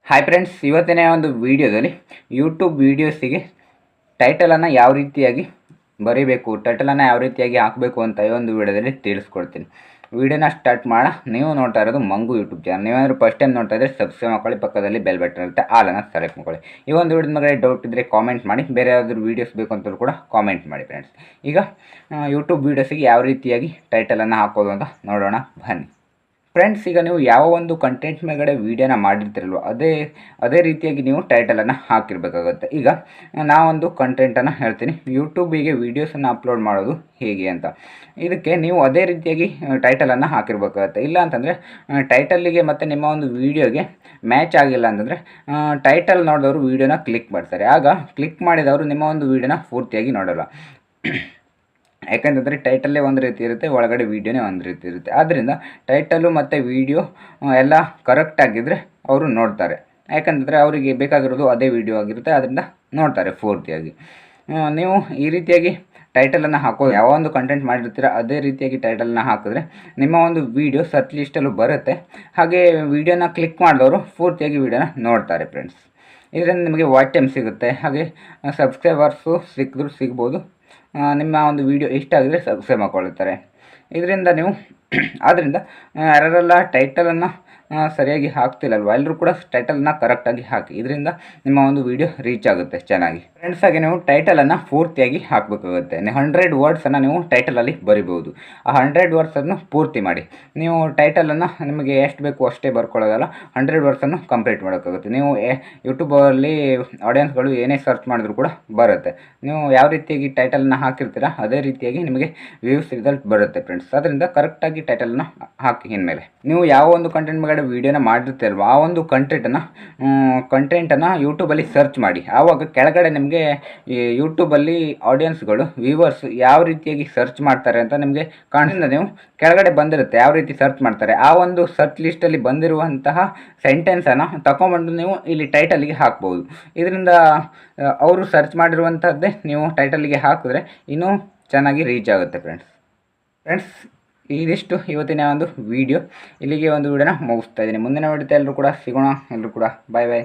Hi friends, ಇವತ್ತಿನ ಒಂದು ವಿಡಿಯೋದಲ್ಲಿ ಯೂಟ್ಯೂಬ್ ವೀಡಿಯೋಸಿಗೆ ಟೈಟಲನ್ನು ಯಾವ ರೀತಿಯಾಗಿ ಬರೀಬೇಕು, ಟೈಟಲನ್ನು ಯಾವ ರೀತಿಯಾಗಿ ಹಾಕಬೇಕು ಅಂತ ಈ ಒಂದು ವಿಡಿಯೋದಲ್ಲಿ ತಿಳಿಸ್ಕೊಡ್ತೀನಿ. ವಿಡಿಯೋನ ಸ್ಟಾರ್ಟ್ ಮಾಡೋಣ. ನೀವು ನೋಡ್ತಾ ಇರೋದು ಮಂಗು ಯೂಟ್ಯೂಬ್ ಚಾನಲ್. ನೀವೇನಾದರೂ ಫಸ್ಟ್ ಟೈಮ್ ನೋಡ್ತಾ ಇದ್ದರೆ ಸಬ್ಸ್ಕ್ರೈಬ್ ಮಾಡ್ಕೊಳ್ಳಿ, ಪಕ್ಕದಲ್ಲಿ ಬೆಲ್ ಬಟನ್ ಇರುತ್ತೆ, ಆಲನ್ನು ಸೆಲೆಕ್ಟ್ ಮಾಡ್ಕೊಳ್ಳಿ. ಈ ಒಂದು ವಿಡಿಯೋದ ಮೇಲೆ ಡೌಟ್ ಇದ್ದರೆ ಕಾಮೆಂಟ್ ಮಾಡಿ, ಬೇರೆ ಯಾವ್ದಾದ್ರು ವೀಡಿಯೋಸ್ ಬೇಕು ಅಂತಲೂ ಕೂಡ ಕಾಮೆಂಟ್ ಮಾಡಿ ಫ್ರೆಂಡ್ಸ್. ಈಗ ಯೂಟ್ಯೂಬ್ ವೀಡಿಯೋಸಿಗೆ ಯಾವ ರೀತಿಯಾಗಿ ಟೈಟಲನ್ನು ಹಾಕೋದು ಅಂತ ನೋಡೋಣ ಬನ್ನಿ ಫ್ರೆಂಡ್ಸ್. ಈಗ ನೀವು ಯಾವ ಒಂದು ಕಂಟೆಂಟ್ ಮೇಲ್ಗಡೆ ವೀಡಿಯೋನ ಮಾಡಿರ್ತೀರಲ್ವ ಅದೇ ರೀತಿಯಾಗಿ ನೀವು ಟೈಟಲನ್ನು ಹಾಕಿರಬೇಕಾಗುತ್ತೆ. ಈಗ ನಾವೊಂದು ಕಂಟೆಂಟನ್ನು ಹೇಳ್ತೀನಿ, ಯೂಟ್ಯೂಬಿಗೆ ವೀಡಿಯೋಸನ್ನು ಅಪ್ಲೋಡ್ ಮಾಡೋದು ಹೇಗೆ ಅಂತ. ಇದಕ್ಕೆ ನೀವು ಅದೇ ರೀತಿಯಾಗಿ ಟೈಟಲನ್ನು ಹಾಕಿರ್ಬೇಕಾಗುತ್ತೆ. ಇಲ್ಲ ಅಂತಂದರೆ ಟೈಟಲ್ಲಿಗೆ ಮತ್ತು ನಿಮ್ಮ ಒಂದು ವೀಡಿಯೋಗೆ ಮ್ಯಾಚ್ ಆಗಿಲ್ಲ ಅಂತಂದರೆ ಟೈಟಲ್ ನೋಡಿದವರು ವೀಡಿಯೋನ ಕ್ಲಿಕ್ ಮಾಡ್ತಾರೆ. ಆಗ ಕ್ಲಿಕ್ ಮಾಡಿದವರು ನಿಮ್ಮ ಒಂದು ವೀಡಿಯೋನ ಪೂರ್ತಿಯಾಗಿ ನೋಡೋಲ್ಲ. ಯಾಕಂತಂದರೆ ಟೈಟಲ್ಲೇ ಒಂದು ರೀತಿ ಇರುತ್ತೆ, ಒಳಗಡೆ ವೀಡಿಯೋನೇ ಒಂದು ರೀತಿ ಇರುತ್ತೆ. ಆದ್ದರಿಂದ ಟೈಟಲು ಮತ್ತು ವೀಡಿಯೋ ಎಲ್ಲ ಕರೆಕ್ಟಾಗಿದ್ದರೆ ಅವರು ನೋಡ್ತಾರೆ. ಯಾಕಂತಂದರೆ ಅವರಿಗೆ ಬೇಕಾಗಿರೋದು ಅದೇ ವೀಡಿಯೋ ಆಗಿರುತ್ತೆ, ಅದರಿಂದ ನೋಡ್ತಾರೆ ಪೂರ್ತಿಯಾಗಿ. ನೀವು ಈ ರೀತಿಯಾಗಿ ಟೈಟಲನ್ನು ಹಾಕೋದು, ಯಾವ ಒಂದು ಕಂಟೆಂಟ್ ಮಾಡಿರ್ತೀರ ಅದೇ ರೀತಿಯಾಗಿ ಟೈಟಲನ್ನು ಹಾಕಿದ್ರೆ ನಿಮ್ಮ ಒಂದು ವೀಡಿಯೋ ಸರ್ಚ್ ಲಿಸ್ಟಲ್ಲೂ ಬರುತ್ತೆ. ಹಾಗೆ ವೀಡಿಯೋನ ಕ್ಲಿಕ್ ಮಾಡಿದವರು ಪೂರ್ತಿಯಾಗಿ ವೀಡಿಯೋನ ನೋಡ್ತಾರೆ ಫ್ರೆಂಡ್ಸ್. ಇದರಿಂದ ನಿಮಗೆ ವಾಚ್ ಟೈಮ್ ಸಿಗುತ್ತೆ, ಹಾಗೆ ಸಬ್ಸ್ಕ್ರೈಬರ್ಸು ಸಿಗ್ಬೋದು. ನಿಮ್ಮ ಒಂದು ವೀಡಿಯೋ ಇಷ್ಟ ಆಗಿದರೆ ಸಬ್ಸ್ಕ್ರೈಬ್ ಮಾಡ್ಕೊಳ್ತಾರೆ. ಇದರಿಂದ ನೀವು ಆದ್ದರಿಂದ ಯಾರೆಲ್ಲ ಟೈಟಲನ್ನು ಸರಿಯಾಗಿ ಹಾಕ್ತಿಲ್ಲಲ್ವ, ಎಲ್ಲರೂ ಕೂಡ ಟೈಟಲನ್ನು ಕರೆಕ್ಟಾಗಿ ಹಾಕಿ. ಇದರಿಂದ ನಿಮ್ಮ ಒಂದು ವೀಡಿಯೋ ರೀಚ್ ಆಗುತ್ತೆ ಚೆನ್ನಾಗಿ ಫ್ರೆಂಡ್ಸ್. ಹಾಗೆ ನೀವು ಟೈಟಲನ್ನು ಪೂರ್ತಿಯಾಗಿ ಹಾಕಬೇಕಾಗುತ್ತೆ. 100 ವರ್ಡ್ಸನ್ನು ನೀವು ಟೈಟಲಲ್ಲಿ ಬರಿಬೋದು. ಆ 100 ವರ್ಡ್ಸನ್ನು ಪೂರ್ತಿ ಮಾಡಿ. ನೀವು ಟೈಟಲನ್ನು ನಿಮಗೆ ಎಷ್ಟು ಬೇಕು ಅಷ್ಟೇ ಬರ್ಕೊಳ್ಳೋದಲ್ಲ, 100 ವರ್ಡ್ಸನ್ನು ಕಂಪ್ಲೀಟ್ ಮಾಡೋಕ್ಕಾಗುತ್ತೆ. ನೀವು ಯೂಟ್ಯೂಬಲ್ಲಿ ಆಡಿಯನ್ಸ್ಗಳು ಏನೇ ಸರ್ಚ್ ಮಾಡಿದ್ರು ಕೂಡ ಬರುತ್ತೆ. ನೀವು ಯಾವ ರೀತಿಯಾಗಿ ಟೈಟಲನ್ನು ಹಾಕಿರ್ತೀರ ಅದೇ ರೀತಿಯಾಗಿ ನಿಮಗೆ ವ್ಯೂಸ್ ರಿಸಲ್ಟ್ ಬರುತ್ತೆ ಫ್ರೆಂಡ್ಸ್. ಅದರಿಂದ ಕರೆಕ್ಟಾಗಿ ಟೈಟಲನ್ನು ಹಾಕಿ. ಇನ್ಮೇಲೆ ನೀವು ಯಾವ ಒಂದು ಕಂಟೆಂಟ್ ಮೇಲೆ ವೀಡಿಯೋನ ಮಾಡಿರ್ತೀರಲ್ವ ಆ ಒಂದು ಕಂಟೆಂಟನ್ನು ಯೂಟ್ಯೂಬಲ್ಲಿ ಸರ್ಚ್ ಮಾಡಿ. ಆವಾಗ ಕೆಳಗಡೆ ನಿಮಗೆ ಈ ಯೂಟ್ಯೂಬಲ್ಲಿ ಆಡಿಯನ್ಸ್ಗಳು ವ್ಯೂವರ್ಸ್ ಯಾವ ರೀತಿಯಾಗಿ ಸರ್ಚ್ ಮಾಡ್ತಾರೆ ಅಂತ ನಿಮಗೆ ಕಾಣಿಸಿದ ನೀವು ಕೆಳಗಡೆ ಬಂದಿರುತ್ತೆ ಯಾವ ರೀತಿ ಸರ್ಚ್ ಮಾಡ್ತಾರೆ. ಆ ಒಂದು ಸರ್ಚ್ ಲಿಸ್ಟಲ್ಲಿ ಬಂದಿರುವಂತಹ ಸೆಂಟೆನ್ಸನ್ನು ತಗೊಂಬಂದು ನೀವು ಇಲ್ಲಿ ಟೈಟಲಿಗೆ ಹಾಕ್ಬೋದು. ಇದರಿಂದ ಅವರು ಸರ್ಚ್ ಮಾಡಿರುವಂಥದ್ದೇ ನೀವು ಟೈಟಲಿಗೆ ಹಾಕಿದ್ರೆ ಇನ್ನೂ ಚೆನ್ನಾಗಿ ರೀಚ್ ಆಗುತ್ತೆ ಫ್ರೆಂಡ್ಸ್. ಇದಿಷ್ಟು ಇವತ್ತಿನ ಒಂದು ವಿಡಿಯೋ. ಇಲ್ಲಿಗೆ ಒಂದು ವಿಡಿಯೋನ ಮುಗಿಸ್ತಾ ಇದ್ದೀನಿ. ಮುಂದಿನ ವಿಡಿಯೋ ಎಲ್ಲರೂ ಕೂಡ ಸಿಗೋಣ. ಎಲ್ಲರೂ ಕೂಡ ಬಾಯ್.